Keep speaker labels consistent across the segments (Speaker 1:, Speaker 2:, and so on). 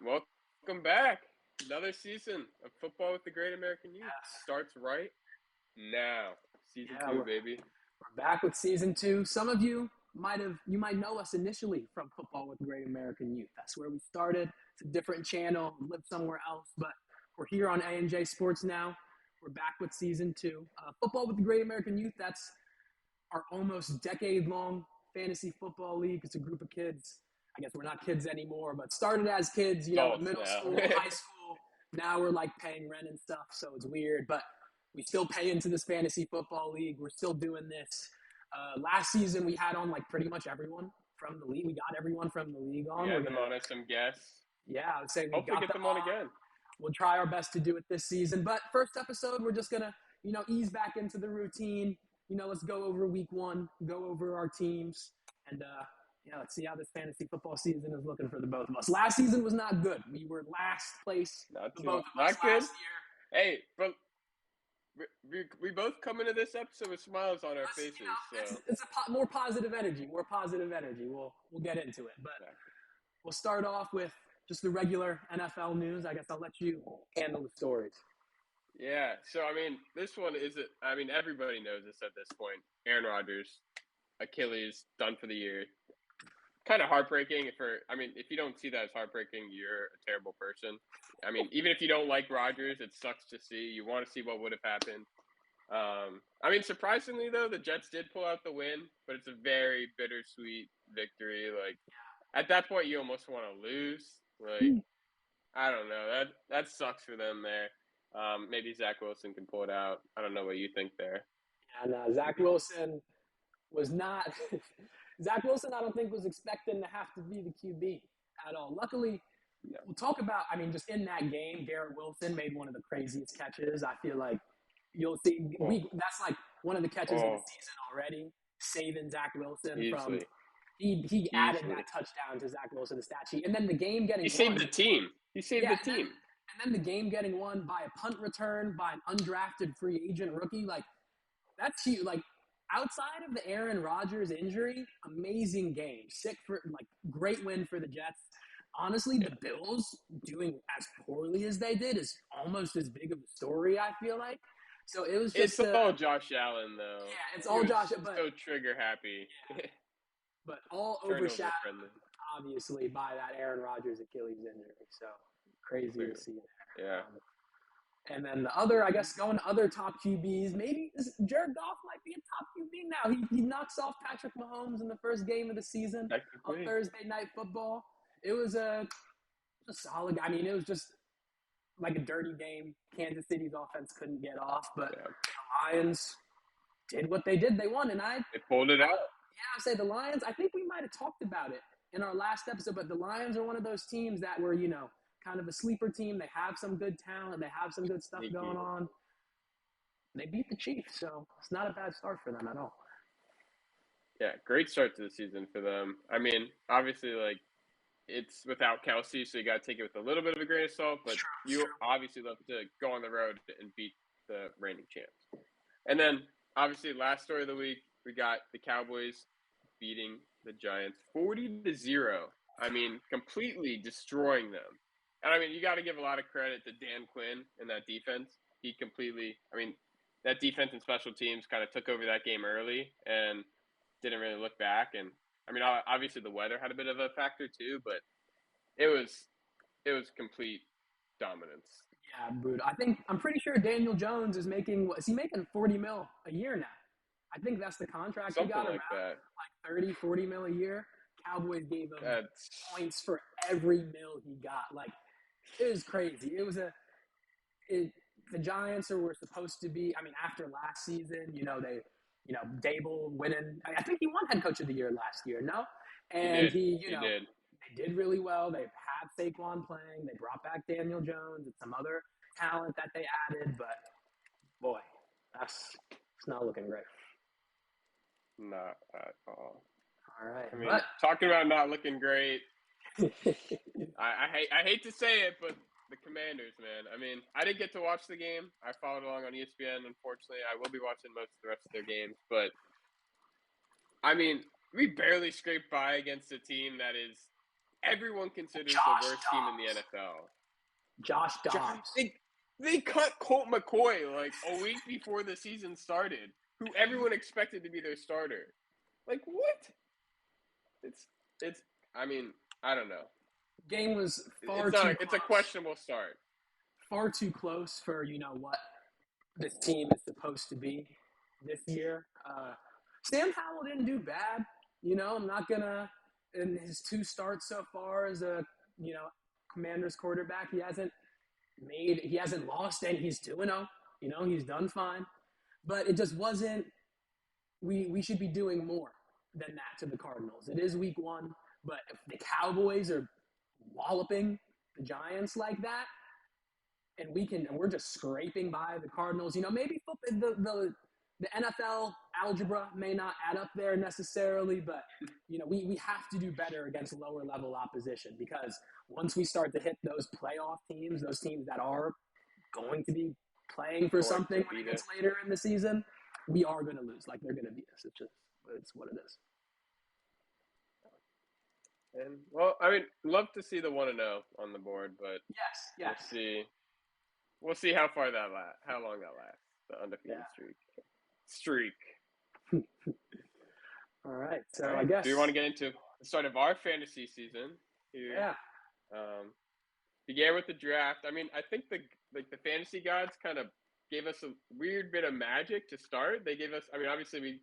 Speaker 1: Welcome back. Another season of Football with the Great American Youth
Speaker 2: Yes.
Speaker 1: starts right now. Season
Speaker 2: Yeah,
Speaker 1: two,
Speaker 2: we're,
Speaker 1: baby.
Speaker 2: we're back with season two. Some of you might know us initially from Football with Great American Youth. That's where we started. It's a different channel. We live somewhere else, but we're here on A&J Sports now. We're back with season two. Football with the Great American Youth. That's our almost decade-long fantasy football league. It's a group of kids. I guess we're not kids anymore, but started as kids, in
Speaker 1: Adults
Speaker 2: middle
Speaker 1: now.
Speaker 2: school, high school. Now we're like paying rent and stuff, so it's weird. But we still pay into this fantasy football league. We're still doing this. Last season, we had on like pretty much everyone from the league. We got everyone from the league
Speaker 1: We
Speaker 2: on.
Speaker 1: had them on as some guests.
Speaker 2: Yeah, I would say we
Speaker 1: Hopefully
Speaker 2: got
Speaker 1: get
Speaker 2: them
Speaker 1: them on
Speaker 2: on.
Speaker 1: again.
Speaker 2: We'll try our best to do it this season. But first episode, we're just gonna, ease back into the routine. Let's go over week one, go over our teams, and let's see how this fantasy football season is looking for the both of us. Last season was not good. We were last place,
Speaker 1: Not
Speaker 2: the
Speaker 1: too
Speaker 2: both of us
Speaker 1: not good.
Speaker 2: last year.
Speaker 1: Hey, but we both come into this episode with smiles on our faces.
Speaker 2: It's more positive energy. We'll get into it, but we'll start off with just the regular NFL news. I guess I'll let you handle the stories.
Speaker 1: Yeah, so this one isn't. Everybody knows this at this point. Aaron Rodgers, Achilles, done for the year. Kind of heartbreaking. If you don't see that as heartbreaking, you're a terrible person. Even if you don't like Rodgers, it sucks to see. You want to see what would have happened. Surprisingly though, the Jets did pull out the win, but it's a very bittersweet victory. Like at that point, you almost want to lose. I don't know. That sucks for them there. Maybe Zach Wilson can pull it out. I don't know what you think there.
Speaker 2: And Zach Wilson was not. Zach Wilson, I don't think, was expecting to have to be the QB at all. Luckily, we'll talk about. Just in that game, Garrett Wilson made one of the craziest catches. I feel like you'll see. That's like one of the catches of the season already, saving Zach Wilson
Speaker 1: Easily.
Speaker 2: from. He added that touchdown to Zach Wilson's stat sheet, and then the game getting.
Speaker 1: He saved the team. He saved the team.
Speaker 2: And then the game getting won by a punt return by an undrafted free agent rookie. Like, that's huge. Like, outside of the Aaron Rodgers injury, amazing game. Great win for the Jets. Honestly, the Bills doing as poorly as they did is almost as big of a story, I feel like. So it was just.
Speaker 1: It's all Josh Allen, though.
Speaker 2: Yeah, it's all Josh.
Speaker 1: But so trigger happy.
Speaker 2: Yeah. But all overshadowed, obviously, by that Aaron Rodgers Achilles injury. So crazy to see there.
Speaker 1: Yeah.
Speaker 2: And then the other, I guess, going to other top QBs, maybe Jared Goff might be a top QB now. He knocks off Patrick Mahomes in the first game of the season on Thursday Night Football. It was a solid. It was just like a dirty game. Kansas City's offense couldn't get off, but the Lions did what they did. They won, and
Speaker 1: they pulled it out.
Speaker 2: Yeah, I'd say the Lions. I think we might have talked about it in our last episode, but the Lions are one of those teams that were, kind of a sleeper team. They have some good talent. They have some good stuff going on. They beat the Chiefs, so it's not a bad start for them at all.
Speaker 1: Yeah, great start to the season for them. Obviously, it's without Kelsey, so you got to take it with a little bit of a grain of salt, but you obviously love to go on the road and beat the reigning champs. And then, obviously, last story of the week, we got the Cowboys beating the Giants 40-0. Completely destroying them. And, you got to give a lot of credit to Dan Quinn and that defense. He completely – that defense and special teams kind of took over that game early and didn't really look back. And, obviously the weather had a bit of a factor too, but it was complete dominance.
Speaker 2: Yeah, brutal. I'm pretty sure Daniel Jones is making $40 million a year now? I think that's the contract
Speaker 1: Something
Speaker 2: he got
Speaker 1: like that.
Speaker 2: Like 30, 40 mil a year. Cowboys gave him points for every mil he got. Like, it was crazy. The Giants were supposed to be, after last season, Dable winning. I think he won head coach of the year last year, no? And
Speaker 1: he did.
Speaker 2: They did really well. They had Saquon playing. They brought back Daniel Jones and some other talent that they added, but boy, it's not looking great.
Speaker 1: Not at all.
Speaker 2: All right.
Speaker 1: Talking about not looking great, I hate to say it, but the Commanders, man. I didn't get to watch the game. I followed along on ESPN, unfortunately. I will be watching most of the rest of their games. But, we barely scraped by against a team that is everyone considers
Speaker 2: Josh
Speaker 1: the worst team in the
Speaker 2: Dobbs.
Speaker 1: NFL.
Speaker 2: Josh Dobbs.
Speaker 1: They cut Colt McCoy like a week before the season started, who everyone expected to be their starter. Like what? It's. I mean, I don't know.
Speaker 2: Game was far
Speaker 1: It's
Speaker 2: too
Speaker 1: not.
Speaker 2: close.
Speaker 1: It's a questionable start.
Speaker 2: Far too close for what this team is supposed to be this year. Sam Howell didn't do bad. I'm not gonna. In his 2 starts so far as a Commanders quarterback, he hasn't lost, and he's 2-0. He's done fine, but it just wasn't. We should be doing more than that to the Cardinals. It is week 1, but if the Cowboys are walloping the Giants like that, and we're just scraping by the Cardinals. Maybe the NFL algebra may not add up there necessarily, but we have to do better against lower level opposition, because once we start to hit those playoff teams, those teams that are going to be playing for something when it gets later in the season, we are going to lose. Like, they're going to beat us. It's what it is.
Speaker 1: And well, I mean, love to see the 1-0 on the board, but
Speaker 2: yes,
Speaker 1: we'll see how long that lasts. The undefeated streak.
Speaker 2: All right. So
Speaker 1: all right.
Speaker 2: I guess.
Speaker 1: Do you want to get into the start of our fantasy season here?
Speaker 2: Yeah.
Speaker 1: Began with the draft. I mean, I think the fantasy gods kind of gave us a weird bit of magic to start. They gave us. I mean, obviously we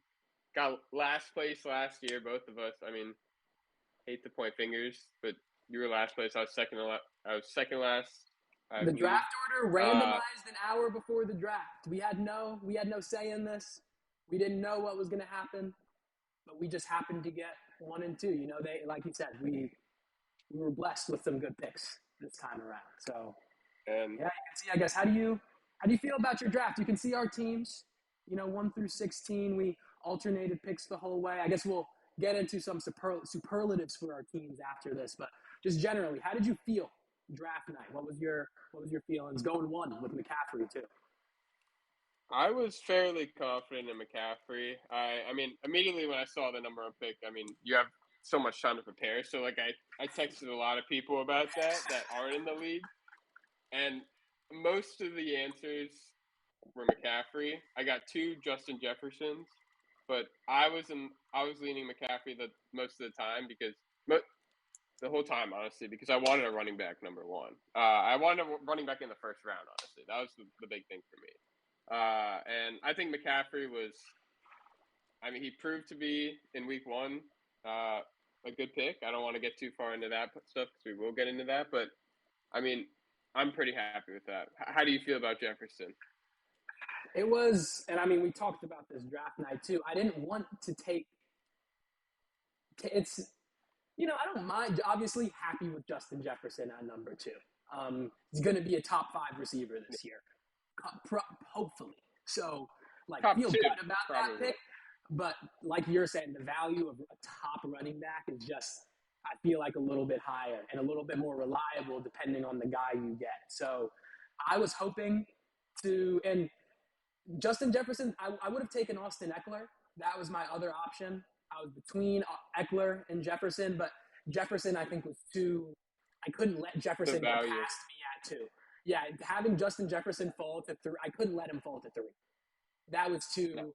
Speaker 1: got last place last year, both of us. I mean, hate to point fingers, but you were last place. I was second last.
Speaker 2: The draft order randomized an hour before the draft. We had no say in this. We didn't know what was going to happen, but we just happened to get 1 and 2. They, like you said, we were blessed with some good picks this time around. So, you can see. I guess how do you feel about your draft? You can see our teams. 1 through 16, we alternated picks the whole way. I guess we'll get into some superlatives for our teams after this, but just generally, how did you feel draft night? What was your feelings going 1 with McCaffrey too?
Speaker 1: I was fairly confident in McCaffrey. I mean, immediately when I saw the number 1 pick, I mean, you have so much time to prepare. So like I texted a lot of people about that aren't in the league, and most of the answers were McCaffrey. I got 2 Justin Jeffersons, but I was leaning McCaffrey the most of the time because the whole time, honestly, because I wanted a running back number 1. I wanted a running back in the first round, honestly. That was the big thing for me. And I think McCaffrey he proved to be in week 1 a good pick. I don't want to get too far into that stuff because we will get into that, but I mean, I'm pretty happy with that. How do you feel about Jefferson?
Speaker 2: It was, and I mean, we talked about this draft night too. I didn't want to take. It's, I don't mind. Obviously, happy with Justin Jefferson at number 2. He's going to be a top 5 receiver this year, hopefully. So, feel good about that pick. But like you're saying, the value of a top running back is just, I feel like, a little bit higher and a little bit more reliable depending on the guy you get. So, I was hoping to, and Justin Jefferson, I would have taken Austin Eckler. That was my other option. I was between Eckler and Jefferson, but Jefferson, I think, was too. I couldn't let Jefferson go past me at 2. Yeah, having Justin Jefferson fall to 3, I couldn't let him fall to 3. That was too. No.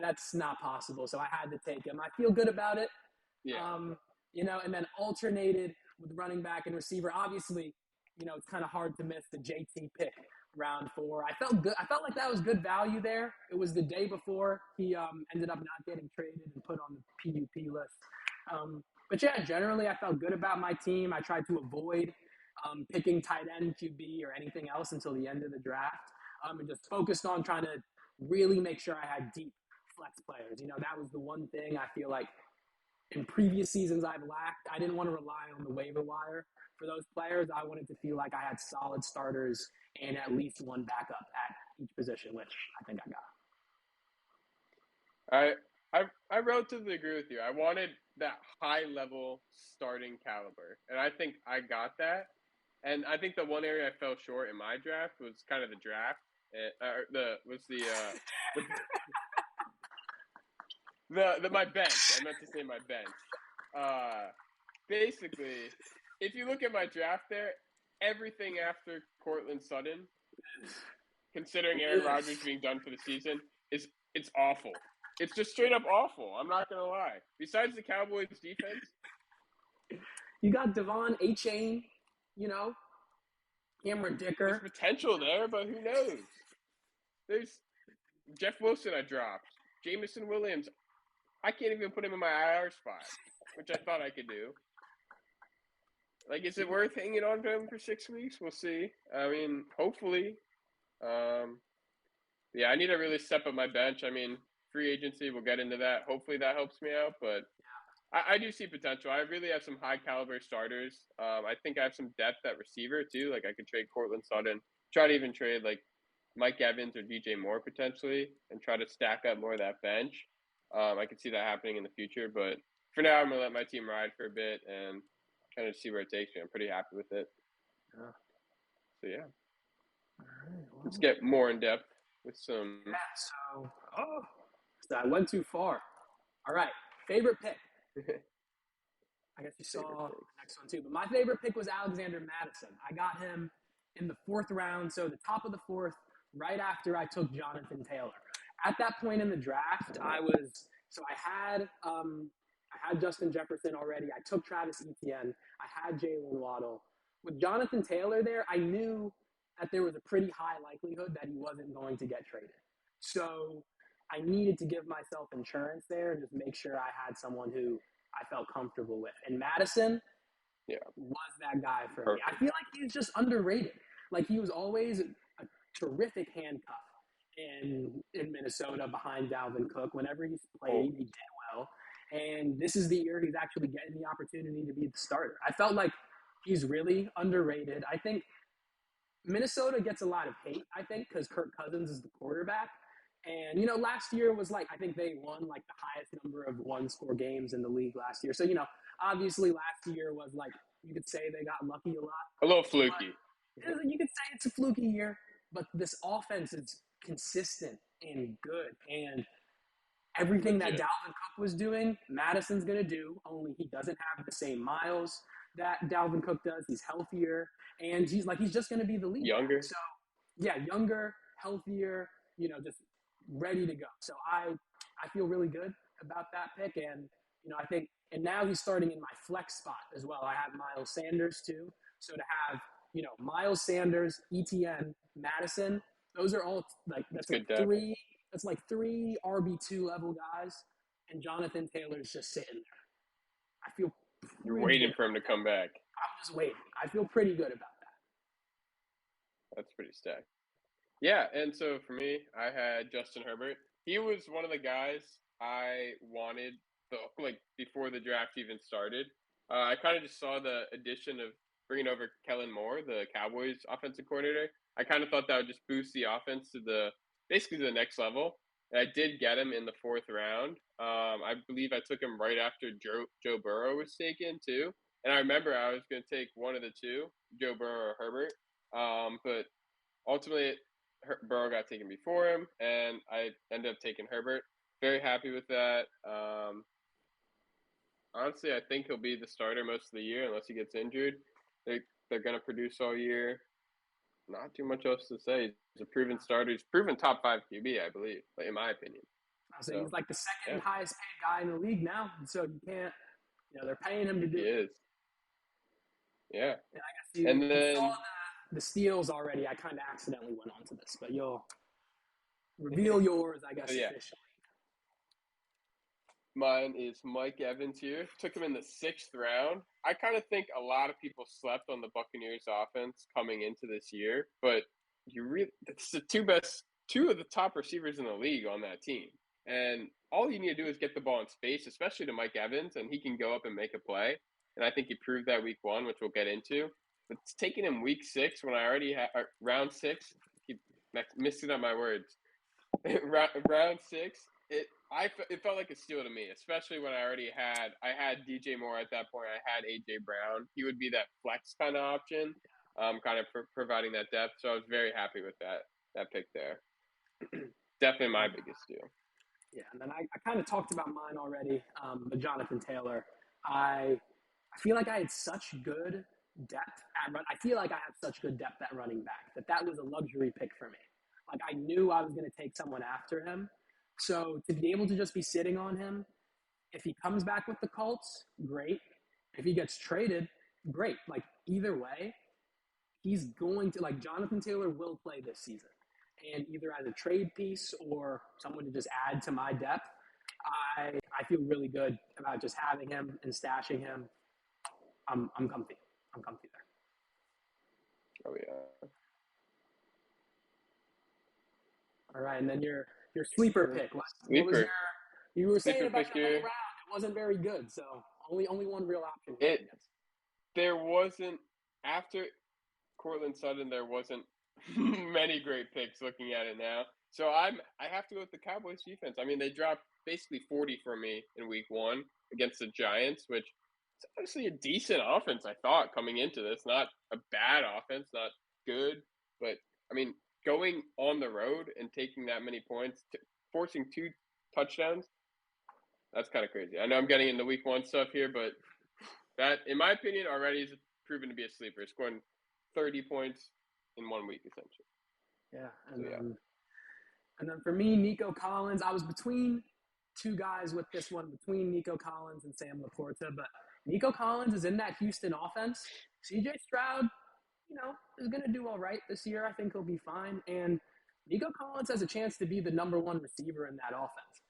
Speaker 2: That's not possible. So I had to take him. I feel good about it.
Speaker 1: Yeah.
Speaker 2: And then alternated with running back and receiver. Obviously, it's kind of hard to miss the JT pick. Round 4. I felt good. I felt like that was good value there. It was the day before he ended up not getting traded and put on the PUP list. But yeah, generally I felt good about my team. I tried to avoid picking tight end, QB, or anything else until the end of the draft, and just focused on trying to really make sure I had deep flex players. That was the one thing I feel like in previous seasons I've lacked. I didn't want to rely on the waiver wire for those players. I wanted to feel like I had solid starters and at least one backup at each position, which I think I
Speaker 1: got. I relatively agree with you. I wanted that high-level starting caliber, and I think I got that. And I think the one area I fell short in my draft was kind of the draft. My bench. I meant to say my bench. basically, if you look at my draft there, everything after Cortland Sutton, considering Aaron Rodgers being done for the season, it's awful. It's just straight up awful. I'm not gonna lie. Besides the Cowboys defense,
Speaker 2: You got Devon Achane, you know, Cameron
Speaker 1: there's
Speaker 2: Dicker.
Speaker 1: potential there, but who knows? There's Jeff Wilson I dropped. Jamison Williams. I can't even put him in my IR spot, which I thought I could do. Like, is it worth hanging on to him for 6 weeks? We'll see. I mean, hopefully. Yeah, I need to really step up my bench. I mean, free agency, we'll get into that. Hopefully that helps me out, but I do see potential. I really have some high caliber starters. I think I have some depth at receiver too. Like I could trade Cortland Sutton, try to even trade like Mike Evans or DJ Moore potentially, and try to stack up more of that bench. I could see that happening in the future, but for now, I'm gonna let my team ride for a bit and kind of see where it takes me. I'm pretty happy with it.
Speaker 2: Yeah.
Speaker 1: So yeah,
Speaker 2: All right, well,
Speaker 1: let's get more in depth with some.
Speaker 2: yeah, so I went too far. All right, favorite pick. I guess you saw the next one too. But my favorite pick was Alexander Madison. I got him in the 4th round, so the top of the 4th, right after I took Jonathan Taylor. At that point in the draft, I had Justin Jefferson already. I took Travis Etienne. I had Jalen Waddle. With Jonathan Taylor there, I knew that there was a pretty high likelihood that he wasn't going to get traded. So I needed to give myself insurance there and just make sure I had someone who I felt comfortable with. And Madison was that guy for me. I feel like he's just underrated. Like he was always a terrific handcuff in Minnesota behind Dalvin Cook. Whenever he's played, he did well. And this is the year he's actually getting the opportunity to be the starter. I felt like he's really underrated. I think Minnesota gets a lot of hate, because Kirk Cousins is the quarterback. And, last year was I think they won the highest number of one-score games in the league last year. So, obviously last year was you could say they got lucky a lot.
Speaker 1: A little fluky.
Speaker 2: You could say it's a fluky year, but this offense is consistent and good. And everything that Dalvin Cook was doing, Madison's going to do, only he doesn't have the same miles that Dalvin Cook does. He's healthier, and he's just going to be the lead.
Speaker 1: Younger.
Speaker 2: So, yeah, younger, healthier, just ready to go. So I feel really good about that pick, and I think, and now he's starting in my flex spot as well. I have Miles Sanders too. So to have Miles Sanders, ETN, Madison, those are all that's three. That's three RB2 level guys, and Jonathan Taylor's just sitting there. I feel
Speaker 1: you're waiting for him to come back.
Speaker 2: I'm just waiting. I feel pretty good about that.
Speaker 1: That's pretty stacked. Yeah, and so for me, I had Justin Herbert. He was one of the guys I wanted before the draft even started. I kind of just saw the addition of bringing over Kellen Moore, the Cowboys offensive coordinator. I kind of thought that would just boost the offense to basically the next level. And I did get him in the 4th round. I believe I took him right after Joe Burrow was taken too. And I remember I was going to take one of the two, Joe Burrow or Herbert. But ultimately, Burrow got taken before him, and I ended up taking Herbert. Very happy with that. Honestly, I think he'll be the starter most of the year unless he gets injured. They're going to produce all year. Not too much else to say. He's a proven starter. He's proven top 5 QB, I believe, in my opinion.
Speaker 2: So he's the second highest paid guy in the league now. So you can't, they're paying him to do it.
Speaker 1: He is. Yeah.
Speaker 2: And I guess you saw the steals already. I kind of accidentally went on to this, but you'll reveal yours, I guess, officially.
Speaker 1: Mine is Mike Evans here. Took him in the 6th round. I kind of think a lot of people slept on the Buccaneers offense coming into this year, but it's the two of the top receivers in the league on that team. And all you need to do is get the ball in space, especially to Mike Evans, and he can go up and make a play. And I think he proved that week 1, which we'll get into. But it's taking him week 6 when I already had round 6. Keep mixing up my words. round 6. It felt like a steal to me, especially when I had DJ Moore at that point. I had AJ Brown. He would be that flex kind of option, kind of providing that depth. So I was very happy with that pick there. Definitely my biggest steal.
Speaker 2: Yeah, and then I kind of talked about mine already, but Jonathan Taylor. I I feel like I had such good depth at run. I feel like I have such good depth at running back that was a luxury pick for me. Like I knew I was going to take someone after him. So to be able to just be sitting on him, if he comes back with the Colts, great. If he gets traded, great. Like either way, he's going to, like, Jonathan Taylor will play this season. And either as a trade piece or someone to just add to my depth, I feel really good about just having him and stashing him. I'm comfy. I'm comfy there.
Speaker 1: Oh yeah.
Speaker 2: All right, and then your sleeper pick. What was you were saying about the late round? It wasn't very good, so only one real option.
Speaker 1: There wasn't, after Courtland Sutton, there wasn't many great picks looking at it now. So I have to go with the Cowboys defense. I mean, they dropped basically 40 for me in week 1 against the Giants, which is honestly a decent offense, I thought, coming into this. Not a bad offense, not good, but I mean, going on the road and taking that many points, forcing 2 touchdowns, that's kind of crazy. I know I'm getting into week 1 stuff here, but that, in my opinion, already is proven to be a sleeper. Scoring 30 points in 1 week, essentially.
Speaker 2: Yeah, and then for me, Nico Collins, I was between 2 guys with this one, between Nico Collins and Sam Laporta, but Nico Collins is in that Houston offense. CJ Stroud, is going to do all right this year. I think he'll be fine. And Nico Collins has a chance to be the number 1 receiver in that offense.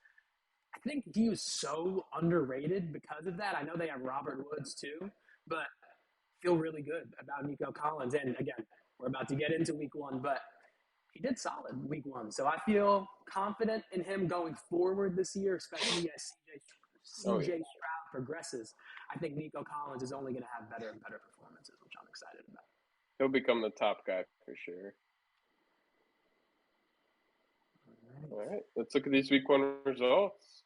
Speaker 2: I think he was so underrated because of that. I know they have Robert Woods too, but I feel really good about Nico Collins. And again, we're about to get into week 1, but he did solid week 1. So I feel confident in him going forward this year, especially as CJ Stroud progresses. I think Nico Collins is only going to have better and better performances, which I'm excited about.
Speaker 1: He'll become the top guy for sure. All right, let's look at these week 1 results.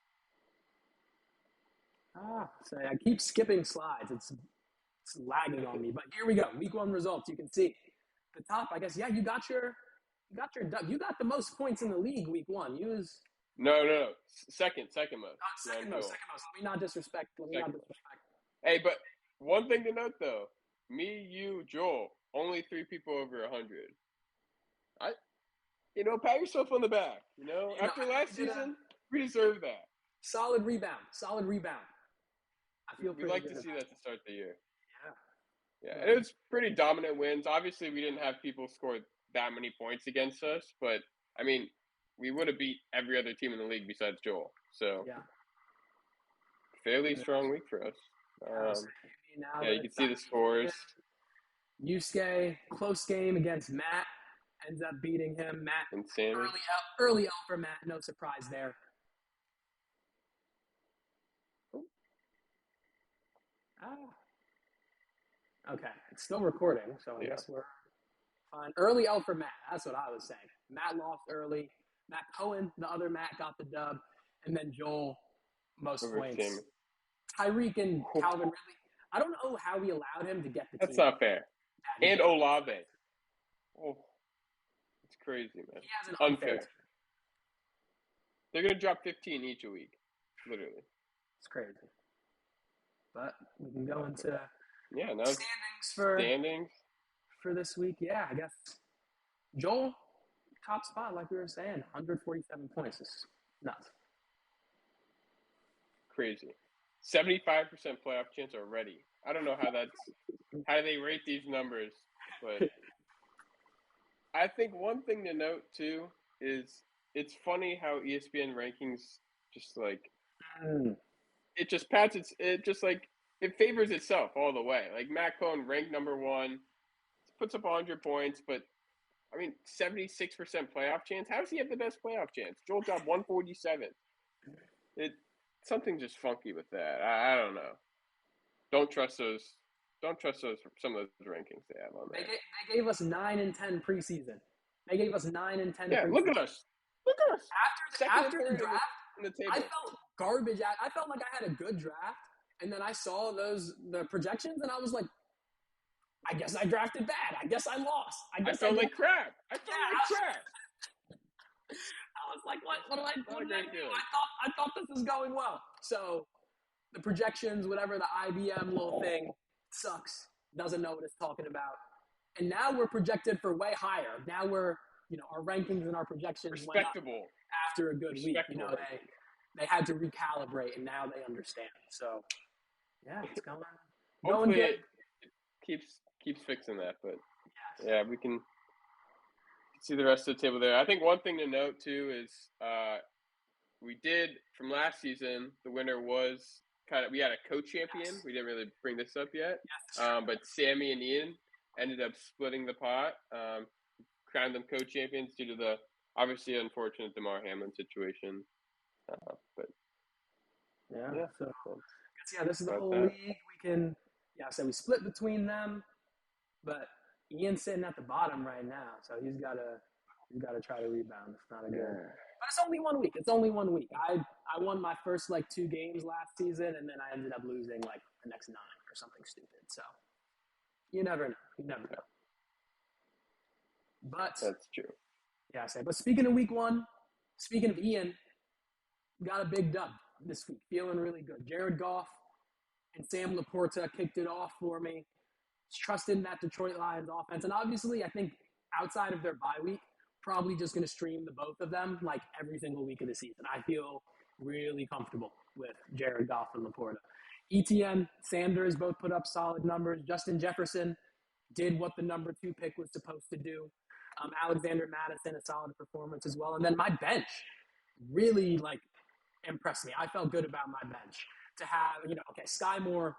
Speaker 2: So I keep skipping slides. It's lagging on me, but here we go. Week 1 results. You can see the top. I guess. Yeah, you got the most points in the league week 1.
Speaker 1: No. Second most.
Speaker 2: Second most. Let me not disrespect.
Speaker 1: Hey, but one thing to note though, me, you, Joel, only 3 people over 100. Pat yourself on the back. After last season, we deserve that.
Speaker 2: Solid rebound. I feel
Speaker 1: we like to see that to start the year.
Speaker 2: Yeah.
Speaker 1: And it was pretty dominant wins. Obviously, we didn't have people score that many points against us, but I mean, we would have beat every other team in the league besides Joel. So, fairly strong week for us. You can see the scores.
Speaker 2: Yusuke, close game against Matt, ends up beating him. Matt,
Speaker 1: and Sammy.
Speaker 2: Early out for Matt, no surprise there. Okay, it's still recording, so I guess we're fine. Early out for Matt, that's what I was saying. Matt lost early. Matt Cohen, the other Matt, got the dub. And then Joel, most points.
Speaker 1: Sammy.
Speaker 2: Tyreek and Calvin really, I don't know how we allowed him to get the team.
Speaker 1: That's not fair. And Olave. Oh, it's crazy, man.
Speaker 2: He has an
Speaker 1: unfair. They're going to drop 15 each a week, literally.
Speaker 2: It's crazy. But we can go into
Speaker 1: standings
Speaker 2: for this week. Yeah, I guess Joel, top spot, like we were saying, 147 points. It's nuts.
Speaker 1: Crazy. 75% playoff chance already. I don't know how they rate these numbers, but I think one thing to note too is it's funny how ESPN rankings just like it just it favors itself all the way. Like Matt Cohen ranked number 1, puts up 100 points, but I mean 76% playoff chance. How does he have the best playoff chance? Joel dropped 147. Something just funky with that. I don't know. Don't trust those. Some of those rankings they have on there.
Speaker 2: They gave us 9 and 10 preseason. They gave us 9 and 10.
Speaker 1: Yeah,
Speaker 2: preseason.
Speaker 1: Look at us.
Speaker 2: After the draft, I felt garbage. I felt like I had a good draft, and then I saw the projections, and I was like, I guess I drafted bad. I guess I lost.
Speaker 1: I felt like crap. I
Speaker 2: was like, what did I do? I thought this was going well. So the projections, whatever the IBM little thing, sucks. Doesn't know what it's talking about. And now we're projected for way higher. Now we're, our rankings and our projections went up
Speaker 1: Respectable.
Speaker 2: after a good week. They had to recalibrate, and now they understand. So, yeah, it's going
Speaker 1: Hopefully
Speaker 2: good.
Speaker 1: it keeps fixing that. But, yeah, we can see the rest of the table there. I think one thing to note, too, is we did, from last season, the winner was we had a co-champion. We didn't really bring this up yet. But Sammy and Ian ended up splitting the pot, crowned them co-champions due to the obviously unfortunate Damar Hamlin situation. But
Speaker 2: this is the whole league. We can, so we split between them, but Ian's sitting at the bottom right now, so he's got to try to rebound. It's not a good. But it's only 1 week. I won my first 2 games last season, and then I ended up losing the next 9 or something stupid. So you never know. But
Speaker 1: that's true.
Speaker 2: Yeah, but speaking of week 1, speaking of Ian, got a big dub this week. Feeling really good. Jared Goff and Sam Laporta kicked it off for me. Trusted in that Detroit Lions offense. And obviously, I think outside of their bye week, probably just going to stream the both of them every single week of the season. I feel really comfortable with Jared Goff and Laporta. ETN, Sanders both put up solid numbers. Justin Jefferson did what the number 2 pick was supposed to do. Alexander Madison, a solid performance as well. And then my bench really impressed me. I felt good about my bench to have, Sky Moore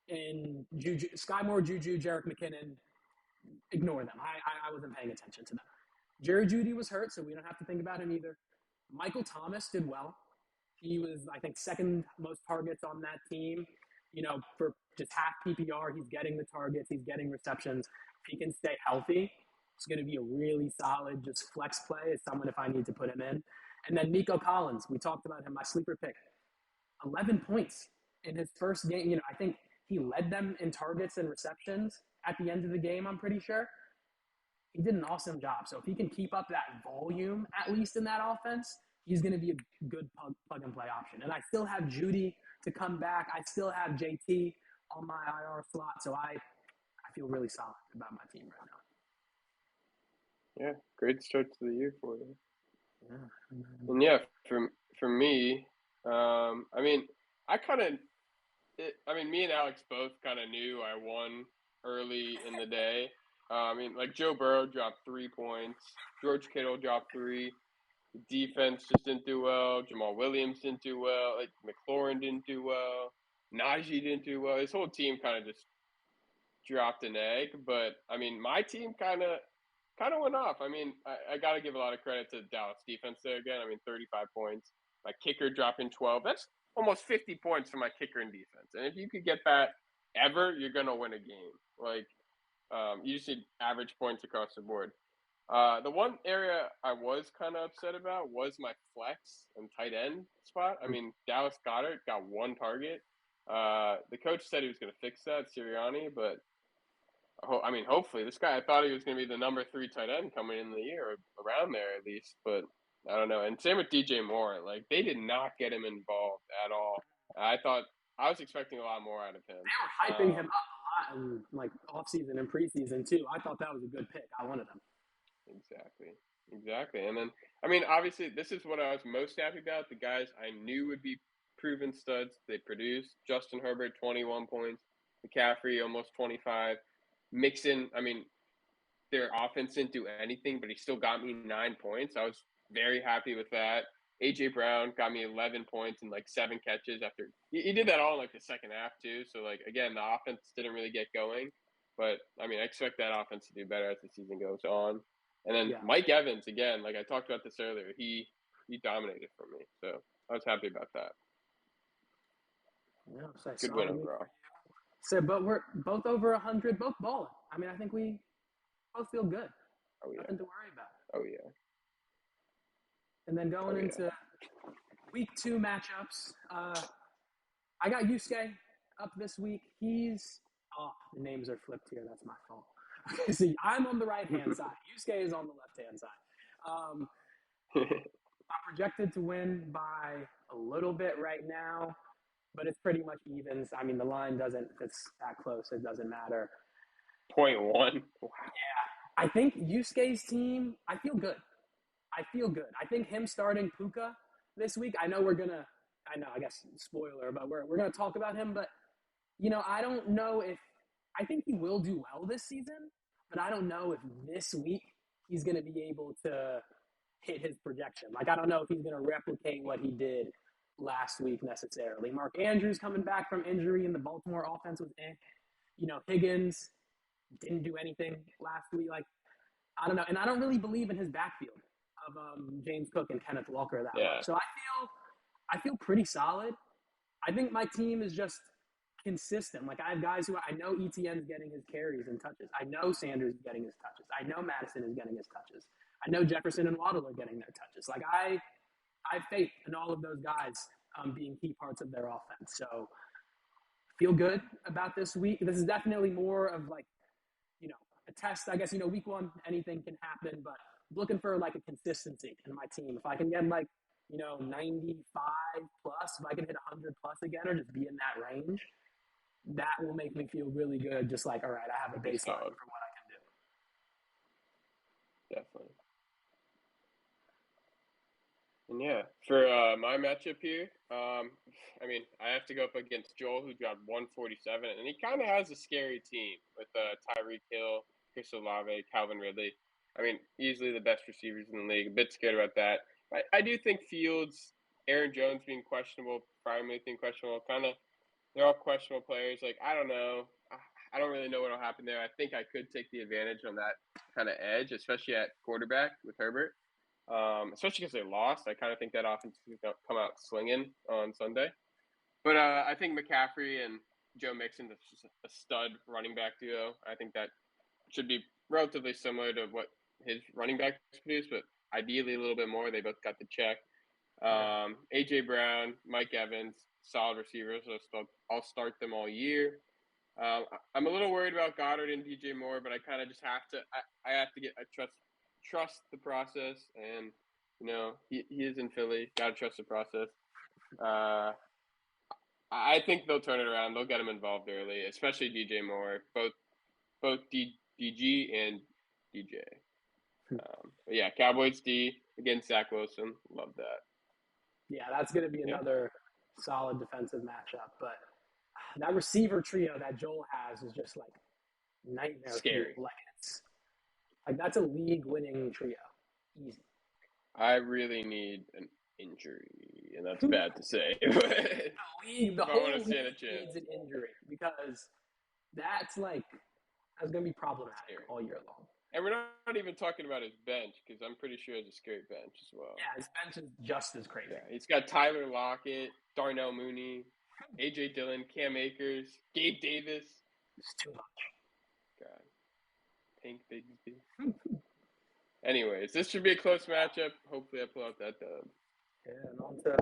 Speaker 2: and Juju, Jerick McKinnon, ignore them. I wasn't paying attention to them. Jerry Jeudy was hurt, so we don't have to think about him either. Michael Thomas did well. He was, I think, second most targets on that team. For just half PPR, he's getting the targets, he's getting receptions. If he can stay healthy, it's going to be a really solid just flex play as someone if I need to put him in. And then Nico Collins, we talked about him, my sleeper pick. 11 points in his first game. I think he led them in targets and receptions at the end of the game, I'm pretty sure. He did an awesome job. So if he can keep up that volume, at least in that offense, he's going to be a good plug-and-play option. And I still have Jeudy to come back. I still have JT on my IR slot. So I feel really solid about my team right now.
Speaker 1: Yeah, great start to the year for you.
Speaker 2: Yeah.
Speaker 1: And for me, me and Alex both kind of knew I won early in the day. Joe Burrow dropped 3 points. George Kittle dropped 3. The defense just didn't do well. Jamal Williams didn't do well. McLaurin didn't do well. Najee didn't do well. His whole team kind of just dropped an egg. But, my team kind of went off. I got to give a lot of credit to Dallas defense there again. 35 points. My kicker dropping 12. That's almost 50 points for my kicker and defense. And if you could get that ever, you're going to win a game. You just need average points across the board. The one area I was kind of upset about was my flex and tight end spot. Dallas Goedert got 1 target. The coach said he was going to fix that, Sirianni, but hopefully this guy, I thought he was going to be the number 3 tight end coming in the year, or around there at least, but I don't know. And same with DJ Moore. They did not get him involved at all. I was expecting a lot more out of him.
Speaker 2: They were hyping him up a lot in offseason and preseason too. I thought that was a good pick. I wanted him.
Speaker 1: Exactly. And then, obviously this is what I was most happy about. The guys I knew would be proven studs, they produced. Justin Herbert, 21 points. McCaffrey, almost 25. Mixon, their offense didn't do anything, but he still got me 9 points. I was very happy with that. A.J. Brown got me 11 points and 7 catches after – he did that all in the second half too. So, again, the offense didn't really get going. But, I expect that offense to do better as the season goes on. And then Mike Evans, again, I talked about this earlier, he dominated for me. So, I was happy about that.
Speaker 2: Yeah,
Speaker 1: good win overall.
Speaker 2: So, but we're both over 100, both balling. I think we both feel good.
Speaker 1: Oh, yeah.
Speaker 2: Nothing to worry about.
Speaker 1: Oh, yeah.
Speaker 2: And then going into week 2 matchups, I got Yusuke up this week. The names are flipped here. That's my fault. Okay, see, I'm on the right-hand side. Yusuke is on the left-hand side. I'm projected to win by a little bit right now. but it's pretty much evens. I mean, the line doesn't, it's that close, it doesn't matter.
Speaker 1: 0.1. Wow.
Speaker 2: I think Yusuke's team, I feel good. I think him starting Puka this week, I guess spoiler, but we're going to talk about him. But, I don't know if, I think he will do well this season, but I don't know if this week he's going to be able to hit his projection. Like, I don't know if he's going to replicate what he did last week necessarily. Mark Andrews coming back from injury and the Baltimore offense was Higgins didn't do anything last week. Like, I don't know. And I don't really believe in his backfield of James Cook and Kenneth Walker that much. So I feel pretty solid. I think my team is just consistent. Like, I have guys who I know Etienne's getting his carries and touches. I know Sanders is getting his touches. I know Madison is getting his touches. I know Jefferson and Waddle are getting their touches. Like, I have faith in all of those guys being key parts of their offense. So feel good about this week. This is definitely more of like, a test. I guess, week one, anything can happen, but looking for like a consistency in my team. If I can get like, 95 plus, if I can hit 100 plus again or just be in that range, that will make me feel really good. Just like, all right, I have a baseline for what I can
Speaker 1: do. Definitely. And yeah, for my matchup here, I mean, I have to go up against Joel, who dropped 147, and he kind of has a scary team with Tyreek Hill, Chris Olave, Calvin Ridley. I mean, easily the best receivers in the league. A bit scared about that. I do think Fields, Aaron Jones being questionable, Freiermuth being questionable, they're all questionable players. Like, I don't know. I don't really know what will happen there. I think I could take the advantage on that kind of edge, especially at quarterback with Herbert. Especially because they lost. I kind of think that offense is going to come out swinging on Sunday. But I think McCaffrey and Joe Mixon is just a stud running back duo. I think that should be relatively similar to what his running backs produce, but ideally a little bit more. They both got the check. A.J. Brown, Mike Evans, solid receivers. So I'll start them all year. I'm a little worried about Goddard and DJ Moore, but I kind of just have to. I have to trust the process, and he is in Philly. Gotta trust the process. I think they'll turn it around. They'll get him involved early, especially DJ Moore, both DG and DJ. But yeah, Cowboys D against Zach Wilson. Love that.
Speaker 2: Yeah, that's going to be another solid defensive matchup. But that receiver trio that Joel has is just like nightmare.
Speaker 1: Scary.
Speaker 2: Like that's a league-winning trio. Easy.
Speaker 1: I really need an injury, and that's bad to say.
Speaker 2: the whole league needs an injury because that's going to be problematic all year long.
Speaker 1: And we're not even talking about his bench because I'm pretty sure he has a great bench as well.
Speaker 2: Yeah, his bench is just as crazy.
Speaker 1: Yeah, he's got Tyler Lockett, Darnell Mooney, A.J. Dillon, Cam Akers, Gabe Davis.
Speaker 2: It's too much.
Speaker 1: God. Pink Bigsby. Anyways, this should be a close matchup. Hopefully I pull out that dub.
Speaker 2: Yeah, and on to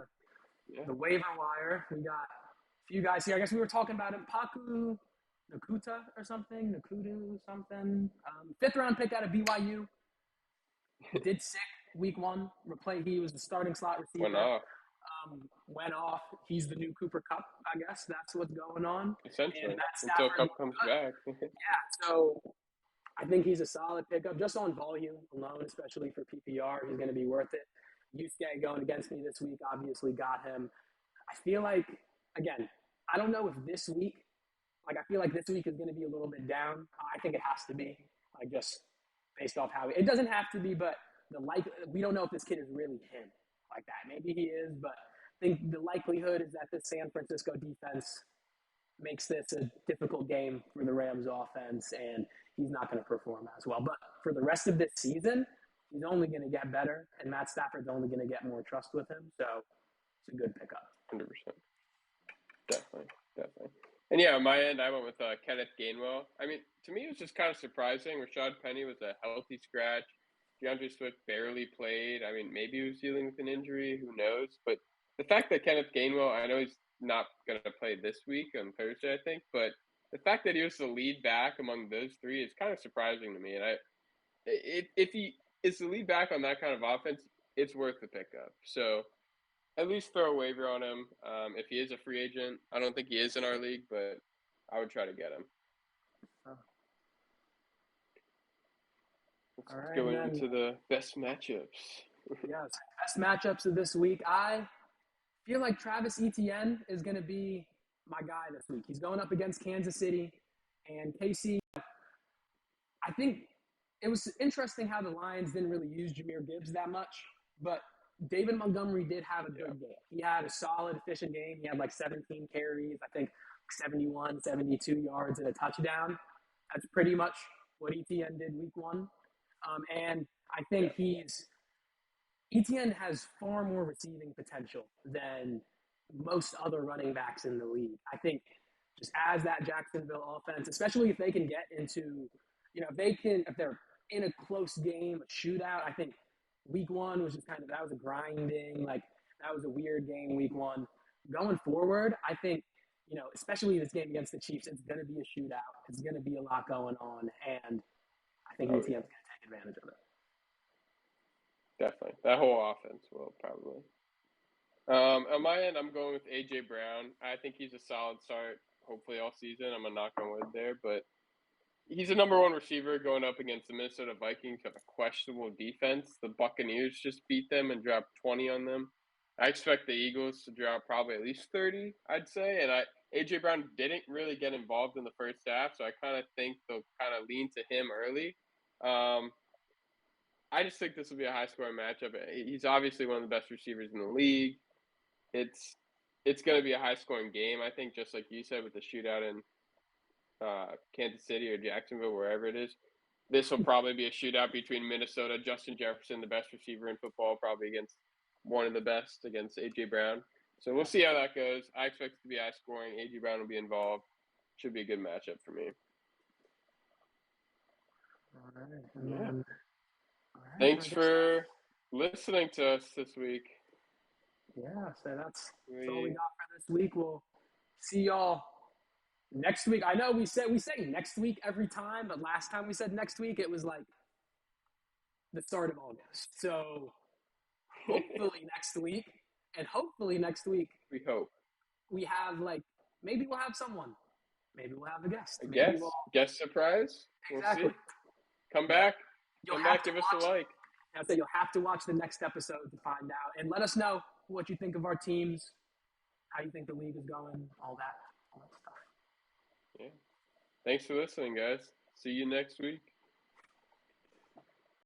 Speaker 2: the waiver wire. We got a few guys here. I guess we were talking about him. Paku Nakuta or something. Nakudu something. 5th round pick out of BYU. Did sick week 1. He was the starting slot receiver. Went off. He's the new Cooper Kupp, I guess. That's what's going on.
Speaker 1: Essentially. Until Kupp comes back.
Speaker 2: So I think he's a solid pickup just on volume alone, especially for PPR. He's going to be worth it. Yusuke going against me this week obviously got him. I feel like, again, I don't know if this week, I feel like this week is going to be a little bit down. I think it has to be, just based off how it doesn't have to be, but we don't know if this kid is really him like that. Maybe he is, but I think the likelihood is that the San Francisco defense makes this a difficult game for the Rams offense, and he's not going to perform as well. But for the rest of this season, he's only going to get better, and Matt Stafford's only going to get more trust with him. So it's a good pickup.
Speaker 1: 100%. Definitely. And yeah, on my end, I went with Kenneth Gainwell. I mean, to me, it was just kind of surprising. Rashad Penny was a healthy scratch. DeAndre Swift barely played. I mean, maybe he was dealing with an injury. Who knows? But the fact that Kenneth Gainwell, I know he's not going to play this week on Thursday, I think, but the fact that he was the lead back among those three is kind of surprising to me. And if he is the lead back on that kind of offense, it's worth the pickup. So at least throw a waiver on him. If he is a free agent, I don't think he is in our league, but I would try to get him. Let's
Speaker 2: All right,
Speaker 1: go
Speaker 2: then.
Speaker 1: into the best matchups.
Speaker 2: Yes, best matchups of this week. I feel like Travis Etienne is going to be my guy this week. He's going up against Kansas City and KC. I think it was interesting how the Lions didn't really use Jahmyr Gibbs that much, but David Montgomery did have a good game. He had a solid, efficient game. He had like 17 carries, I think 71, 72 yards and a touchdown. That's pretty much what Etienne did week one. And I think Etienne has far more receiving potential than most other running backs in the league. I think just as that Jacksonville offense, especially if they can get into, if they're in a close game, a shootout, I think week one was just that was a grinding, that was a weird game week one. Going forward, I think, especially this game against the Chiefs, it's going to be a shootout. It's going to be a lot going on, and I think Etienne's going to take advantage of it.
Speaker 1: Definitely. That whole offense will probably. On my end, I'm going with A.J. Brown. I think he's a solid start, hopefully all season. I'm going to knock on wood there, but he's a number one receiver going up against the Minnesota Vikings with a questionable defense. The Buccaneers just beat them and dropped 20 on them. I expect the Eagles to drop probably at least 30, I'd say. And A.J. Brown didn't really get involved in the first half, so I kind of think they'll kind of lean to him early. I just think this will be a high-scoring matchup. He's obviously one of the best receivers in the league. It's going to be a high-scoring game, I think, just like you said with the shootout in Kansas City or Jacksonville, wherever it is. This will probably be a shootout between Minnesota, Justin Jefferson, the best receiver in football, probably against one of the best, against A.J. Brown. So we'll see how that goes. I expect it to be high-scoring. A.J. Brown will be involved. Should be a good matchup for me.
Speaker 2: All right.
Speaker 1: Thanks for listening to us this week.
Speaker 2: Yeah, so that's all we got for this week. We'll see y'all next week. I know we say next week every time, but last time we said next week, it was like the start of August. So hopefully next week,
Speaker 1: we hope
Speaker 2: we have maybe we'll have someone. Maybe we'll have a guest.
Speaker 1: Guest surprise.
Speaker 2: Exactly.
Speaker 1: We'll see. Come back. Give us a like.
Speaker 2: So you'll have to watch the next episode to find out. And let us know what you think of our teams, how you think the league is going, all that stuff.
Speaker 1: Yeah. Thanks for listening, guys. See you next week.